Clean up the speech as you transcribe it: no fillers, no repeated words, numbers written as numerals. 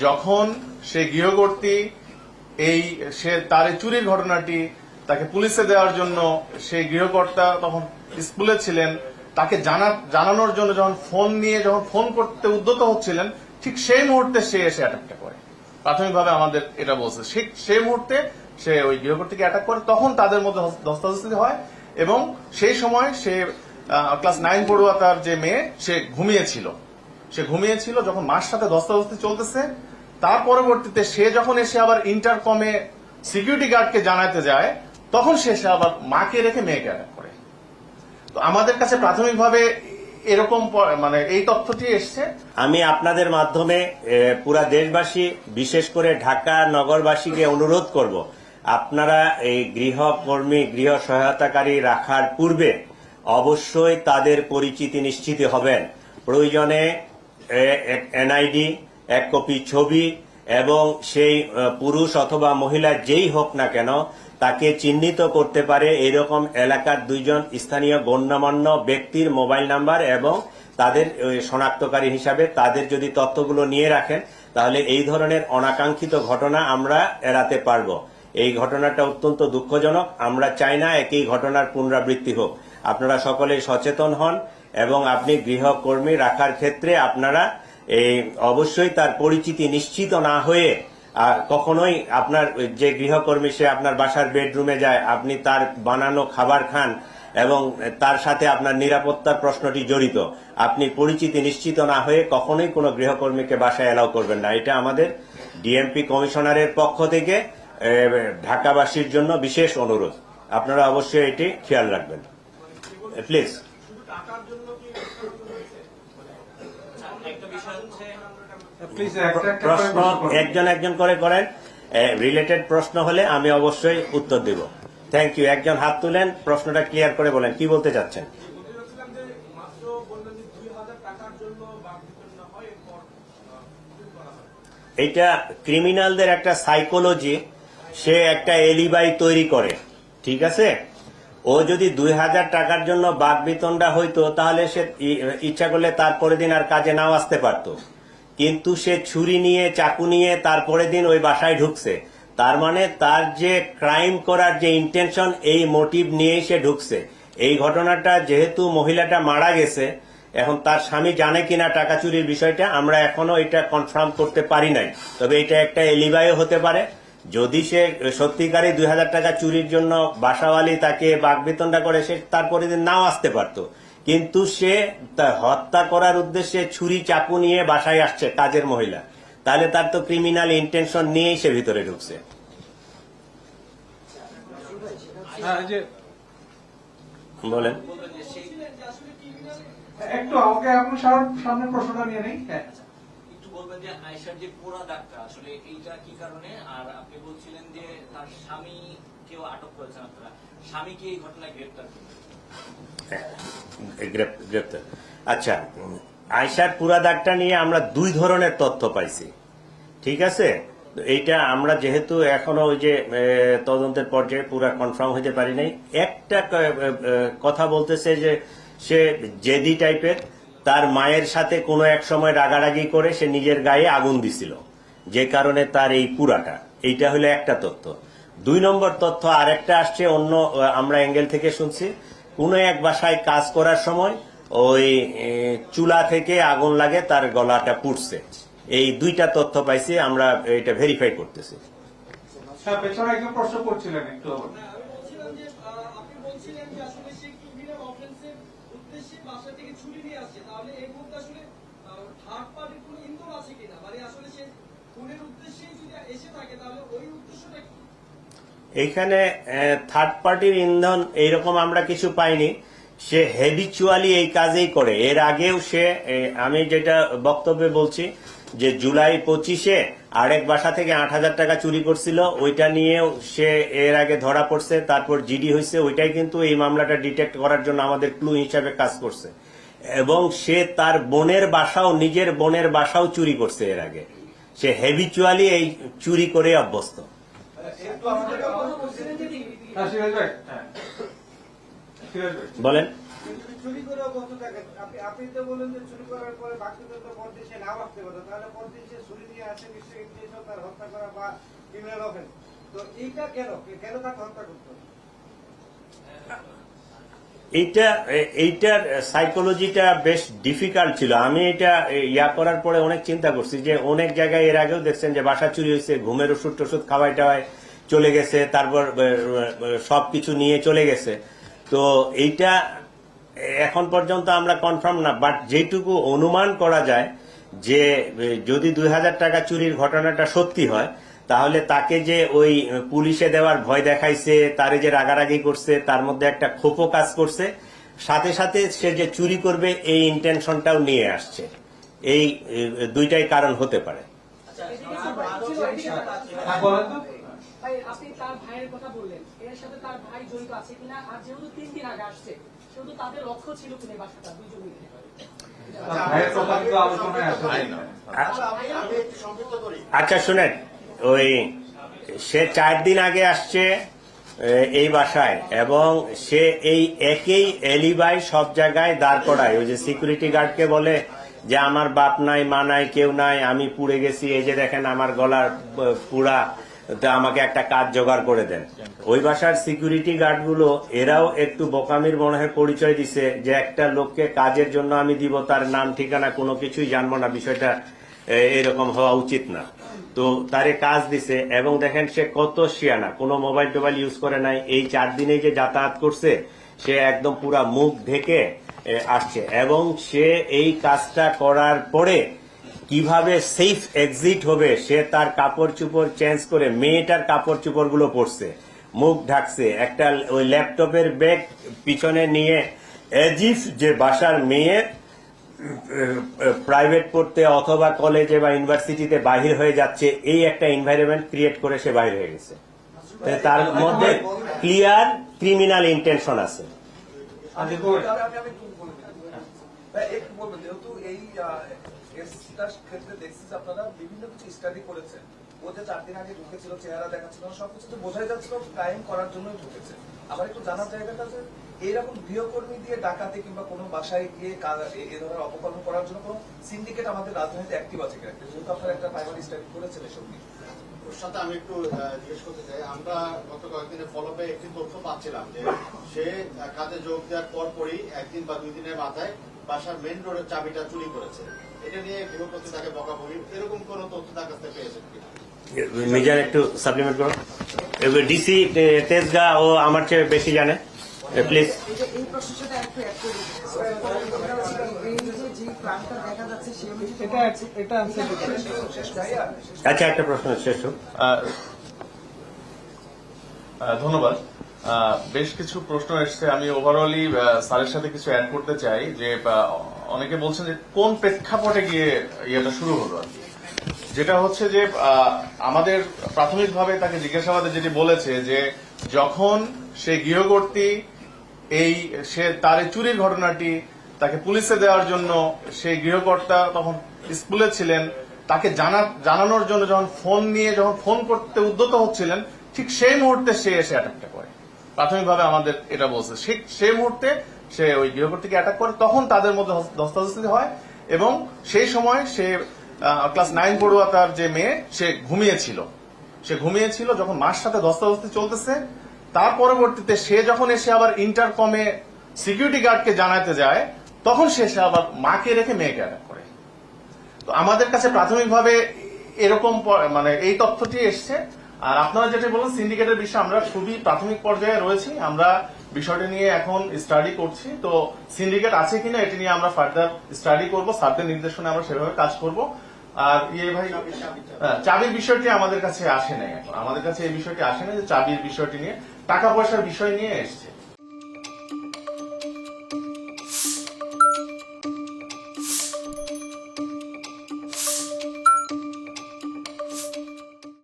যখন সে গৃহকর্ত্রী সে তার এই চুরির ঘটনাটি তাকে পুলিশে দেওয়ার জন্য সেই গৃহকর্তা তখন স্কুলে ছিলেন, তাকে জানানোর জন্য যখন ফোন করতে উদ্যত হচ্ছিলেন, ঠিক সেই মুহূর্তে সে এসে অ্যাটাকটা করে। প্রাথমিকভাবে আমাদের এটা বলছে, সেই মুহূর্তে সে ওই গৃহকর্ত্রীকে অ্যাটাক করে, তখন তাদের মধ্যে ধস্তাধস্তি হয় এবং সেই সময় সে ক্লাস 9 পড়ুয়া তার যে মেয়ে সে ঘুমিয়েছিল যখন মার সাথে ধস্তাধস্তি চলতেছে। তার পরবর্তীতে সে যখন এসে আবার ইন্টারকমে সিকিউরিটি গার্ডকে জানাতে যায়, তখন সে আবার মাকে রেখে মেয়েকে অ্যাটাক করে। তো আমাদের কাছে প্রাথমিকভাবে এরকম মানে এই তথ্যটি এসছে। আমি আপনাদের মাধ্যমে পুরা দেশবাসী, বিশেষ করে ঢাকা নগরবাসীকে অনুরোধ করব, আপনারা এই গৃহকর্মী, গৃহ সহায়তাকারী রাখার পূর্বে অবশ্যই তাদের পরিচিতি নিশ্চিত হবেন। প্রয়োজনে এনআইডি, এক কপি ছবি এবং সেই পুরুষ অথবা মহিলা যেই হোক না কেন তাকে চিহ্নিত করতে পারে এরকম এলাকার 2 জন স্থানীয় গণ্যমান্য ব্যক্তির মোবাইল নাম্বার এবং তাদের শনাক্তকারী হিসাবে তাদের যদি তথ্যগুলো নিয়ে রাখেন, তাহলে এই ধরনের অনাকাঙ্ক্ষিত ঘটনা আমরা এড়াতে পারব। এই ঘটনাটা অত্যন্ত দুঃখজনক, আমরা চাই না একই ঘটনার পুনরাবৃত্তি হোক। আপনারা সকলেই সচেতন হন এবং আপনি গৃহকর্মী রাখার ক্ষেত্রে আপনারা অবশ্যই তার পরিচিতি নিশ্চিত না হয়ে কখনোই আপনার যে গৃহকর্মী সে আপনার বাসার বেডরুমে যায়, আপনি তার বানানো খাবার খান এবং তার সাথে আপনার নিরাপত্তার প্রশ্নটি জড়িত, আপনি পরিচিতি নিশ্চিত না হয়ে কখনোই কোনো গৃহকর্মীকে বাসায় এলাও করবেন না। এটা আমাদের ডিএমপি কমিশনারের পক্ষ থেকে ঢাকাবাসীর জন্য বিশেষ অনুরোধ। আপনারা অবশ্যই এটি খেয়াল রাখবেন প্লিজ। প্রশ্ন একজন করে করেন, রিলেটেড প্রশ্ন হলে আমি অবশ্যই উত্তর দেব। Thank you. একজন হাত তুলেন, প্রশ্নটা ক্লিয়ার করে বলেন কি বলতে চাচ্ছেন। এটা ক্রিমিনালদের একটা সাইকোলজি, সে একটা এলিবাই তৈরি করে, ঠিক আছে। ও যদি 2000 টাকার জন্য বাকবিতণ্ডা হইতো তাহলে সে ইচ্ছা করলে তারপরের দিন আর কাজে নাও আসতে পারতো, কিন্তু সে ছুরি নিয়ে, চাকু নিয়ে তারপরের দিন ওই বাসায় ঢুকছে। তার মানে তার যে ক্রাইম করার যে ইন্টেনশন, এই মোটিভ নিয়েই সে ঢুকছে। এই ঘটনাটা যেহেতু মহিলাটা মারা গেছে, এখন তার স্বামী জানে কিনা টাকা চুরির বিষয়টা আমরা এখনো এটা কনফার্ম করতে পারি নাই, তবে এটা একটা এলিবাইও হতে পারে। যদি সে সত্যিকারই 2000 টাকা চুরির জন্য বাসাওয়ালি তাকে বাকবিতণ্ডা করে, সে তারপরের দিন নাও আসতে পারতো, কিন্তু সে হত্যা করার উদ্দেশ্যে ছুরি চাকু নিয়ে বাসায় আসছে কাজের মহিলা, তাহলে তার তো ক্রিমিনাল ইন্টেনশন নিয়েই সে ভিতরে ঢুকছে। বলেন একটু আমাকে আপনার সামনে প্রশ্নটা নিয়ে নেই। একটু বলবেন যে আয়েশার যে পোড়া দাগটা আসলে এইটা কি কারণে, আর আপনি বলছিলেন যে তার স্বামী কেউ আটক করেছেন, আপনারা স্বামী কি এই ঘটনায় গ্রেপ্তার করেছেন? গ্রেপ্তার। আচ্ছা, আয়েশার পুরা দাগটা নিয়ে আমরা 2 ধরনের তথ্য পাইছি, ঠিক আছে। এইটা আমরা যেহেতু এখনো ওই যে তদন্তের পর্যায়ে পুরা কনফার্ম হতে পারি নাই। একটা কথা বলতেছে যে সে জেদি টাইপের, তার মায়ের সাথে কোনো এক সময় রাগারাগি করে সে নিজের গায়ে আগুন দিছিল, যে কারণে তার এই পুরাটা। এইটা হলো একটা তথ্য। 2 নম্বর তথ্য আরেকটা আসছে অন্য, আমরা অ্যাঙ্গেল থেকে শুনছি, কোনো এক বাসায় কাজ করার সময় ওই চুলা থেকে আগুন লাগে, তার গলাটা পুড়ছে। এই 2টা তথ্য পাইছি, আমরা এটা ভেরিফাই করতেছি। একজন প্রশ্ন করছিলেন একটু। এইখানে থার্ড পার্টির ইন্ধন এইরকম আমরা কিছু পাইনি। সে হ্যাবিচুয়ালি এই কাজেই করে। এর আগেও সে, আমি যেটা বক্তব্যে বলছি যে জুলাই 25-এ আরেক বাসা থেকে 8000 টাকা চুরি করছিল, ওইটা নিয়েও সে এর আগে ধরা পড়ছে, তারপর জিডি হয়েছে। ওইটাই কিন্তু এই মামলাটা ডিটেক্ট করার জন্য আমাদের ক্লু হিসাবে কাজ করছে। এবং সে তার বোনের বাসাও, নিজের বোনের বাসাও চুরি করছে এর আগে। সে হ্যাবিচুয়ালি এই চুরি করে অভ্যস্ত। বলেন। কিন্তু চুরি করেও কত টাকা আপনি তো বলেন যে চুরি করার পরে বাকিদের তো পরদেশে না আসতে পারে, তাহলে পরদেশে চুরি নিয়ে আসে নিশ্চয়ই তার হত্যা করা বা ক্রিমিনাল অফেন্স। তো এইটা কেন তাকে হত্যা করতে হবে? এইটার সাইকোলজিটা বেশ ডিফিকাল্ট ছিল। আমি এটা ইয়া করার পরে অনেক চিন্তা করছি যে অনেক জায়গায় এর আগেও দেখছেন যে বাসা চুরি হয়েছে, ঘুমের ওষুধ টষুধ খাওয়াই টাওয়ায় চলে গেছে, তারপর সবকিছু নিয়ে চলে গেছে। তো এইটা এখন পর্যন্ত আমরা কনফার্ম না, বাট যেটুকু অনুমান করা যায় যে যদি 2000 টাকা চুরির ঘটনাটা সত্যি হয়, তাহলে তাকে যে ওই পুলিশে দেওয়ার ভয় দেখাইছে, তারে যে রাগারাগি করছে, তার মধ্যে একটা ক্ষোভও কাজ করছে, সাথে সাথে সে যে চুরি করবে এই ইন্টেনশনটাও নিয়ে আসছে। এই দুইটাই কারণ হতে পারে। হ্যাঁ বলেন তো। ভাই আপনি তার ভাইয়ের কথা বললেন, এর সাথে তার ভাই জড়িত আছে কিনা, আর যেহেতু 3 দিন আগে আসছে সেহেতু তাদের লক্ষ্য ছিল কিনা এই বাসাটা দুইজন মিলে। ভাইয়ের কথা কিন্তু আলোচনায় আসে না। আচ্ছা শুনেন, ওই সে 4 দিন আগে আসছে এই বাসায়, এবং সে এই একই এলিবাই সব জায়গায় দাঁড় করায়। ওই যে সিকিউরিটি গার্ডকে বলে যে আমার বাপ নাই, মা নাই, কেউ নাই, আমি পুড়ে গেছি, এই যে দেখেন আমার গলার পুড়া, তো আমাকে একটা কাজ জোগাড় করে দেন। ওই বাসার সিকিউরিটি গার্ডগুলো এরাও একটু বোকামির মনে হয় পরিচয় দিছে যে একটা লোককে কাজের জন্য আমি দিব, তার নাম ঠিকানা কোনো কিছুই জানবো না, বিষয়টা এরকম হওয়া উচিত না। তো তারে কাজ দিছে, এবং দেখেন সে কত শিয়ানা, কোনো মোবাইল টোবাইল ইউজ করে নাই। এই 4 দিনে যে যাতায়াত করছে, সে একদম পুরা মুখ ঢেকে আসছে, এবং সে এই কাজটা করার পরে কিভাবে সেফ এক্সিট হবে, সে তার কাপড় চোপড় চেঞ্জ করে মেয়েটার কাপড় চোপড় গুলো পরছে, মুখ ঢাকছে, একটা ওই ল্যাপটপের ব্যাগ পিছনে নিয়ে এজিফ যে বাসার মেয়ে প্রাইভেট পড়তে অথবা কলেজে বা ইউনিভার্সিটিতে বাহির হয়ে যাচ্ছে, এই একটা এনভায়রনমেন্ট ক্রিয়েট করে সে বাহির হয়ে গেছে। তার মধ্যে ক্লিয়ার ক্রিমিনাল ইন্টেনশন আছে। আচ্ছা বল। একটু বলবেন, যেহেতু এই কেসটার ক্ষেত্রে দেখছি যে আপনারা বিভিন্ন কিছু স্টাডি করেছেন, ও যে 4 দিন আগে ঢুকেছিল, চেহারা দেখাচ্ছিল না, সবকিছু তো বোঝাই যাচ্ছিল ক্রাইম করার জন্যই ঢুকেছে। আবার একটু জানার জায়গাটা যে এইরকম গৃহকর্মী দিয়ে ডাকাতি কিংবা কোনো বাসায় গিয়ে এ ধরনের অপকর্ম করার জন্য কোনো সিন্ডিকেট আমাদের রাজনীতিতে অ্যাক্টিভ আছে কিনা, যেহেতু আপনারা একটা প্রাইমারি স্টাডি করেছেন এসব নিয়ে। ওর সাথে আমি একটু জিজ্ঞেস করতে চাই, আমরা গত কয়েকদিনের ফলোপে একটি তথ্য পাচ্ছিলাম যে সে কাজে যোগ দেওয়ার পরপরই 1 দিন বা 2 দিনের মাথায় বাসার মেইন রোডের চাবিটা চুরি করেছে। এটা নিয়ে গৃহপতি তাকে বকাবকি, এরকম কোন তথ্য তার কাছে পেয়েছেন কিনা? মিজান একটু সাপ্লিমেন্ট করো। ডিসি তেজগা ও আমার চেয়ে বেশি জানে, প্লিজ। এই প্রশ্নের সাথে একটু অ্যাড করে এই যে প্ল্যানটা দেখা যাচ্ছে সেই অনুযায়ী এটা আনসার দিতে আচ্ছা একটা প্রশ্ন শেষ হোক। ধন্যবাদ। বেশ কিছু প্রশ্ন এসছে, আমি ওভারঅলি স্যারের সাথে কিছু অ্যাড করতে চাই। যে অনেকে বলছেন যে কোন প্রেক্ষাপটে গিয়ে ইয়েটা শুরু হলো আর কি। যেটা হচ্ছে যে আমাদের প্রাথমিকভাবে তাকে জিজ্ঞাসাবাদে যেটি বলেছে যে যখন সে গৃহকর্ত্রী সে তার চুরির ঘটনাটি তাকে পুলিশে দেওয়ার জন্য সেই গৃহকর্তা তখন স্কুলে ছিলেন, তাকে জানানোর জন্য যখন ফোন করতে উদ্যত হচ্ছিলেন, ঠিক সেই মুহূর্তে সে এসে অ্যাটাকটা করে। প্রাথমিকভাবে আমাদের এটা বলছে, সেই মুহূর্তে সে ওই গৃহকর্ত্রীকে অ্যাটাক করে, তখন তাদের মধ্যে ধস্তাধস্তি হয়, এবং সেই সময় সে ক্লাস 9 পড়ুয়া তার যে মেয়ে, সে ঘুমিয়েছিল যখন মার সাথে ধস্তাধস্তি চলতেছে। তার পরবর্তীতে সে যখন এসে আবার ইন্টারকমে সিকিউরিটি গার্ডকে জানাতে যায়, তখন সে এসে আবার মাকে রেখে মেয়েকে অ্যাটাক করে। তো আমাদের কাছে প্রাথমিকভাবে এরকম মানে এই তথ্যটি এসছে। আর আপনারা যেটা বলুন সিন্ডিকেটের বিষয়ে আমরা খুবই প্রাথমিক পর্যায়ে রয়েছি, আমরা বিষয়টি নিয়ে এখন স্টাডি করছি। তো সিন্ডিকেট আছে কিনা এটি নিয়ে আমরা ফার্দার স্টাডি করব, স্যারদের নির্দেশনা আমরা সেভাবে কাজ করব। আর ভাই চাবির বিষয়টি আমাদের কাছে আসে নাই, এখন আমাদের কাছে এই বিষয়টি আসে না যে চাবির বিষয়টি নিয়ে, টাকা পয়সার বিষয় নিয়ে এসছে।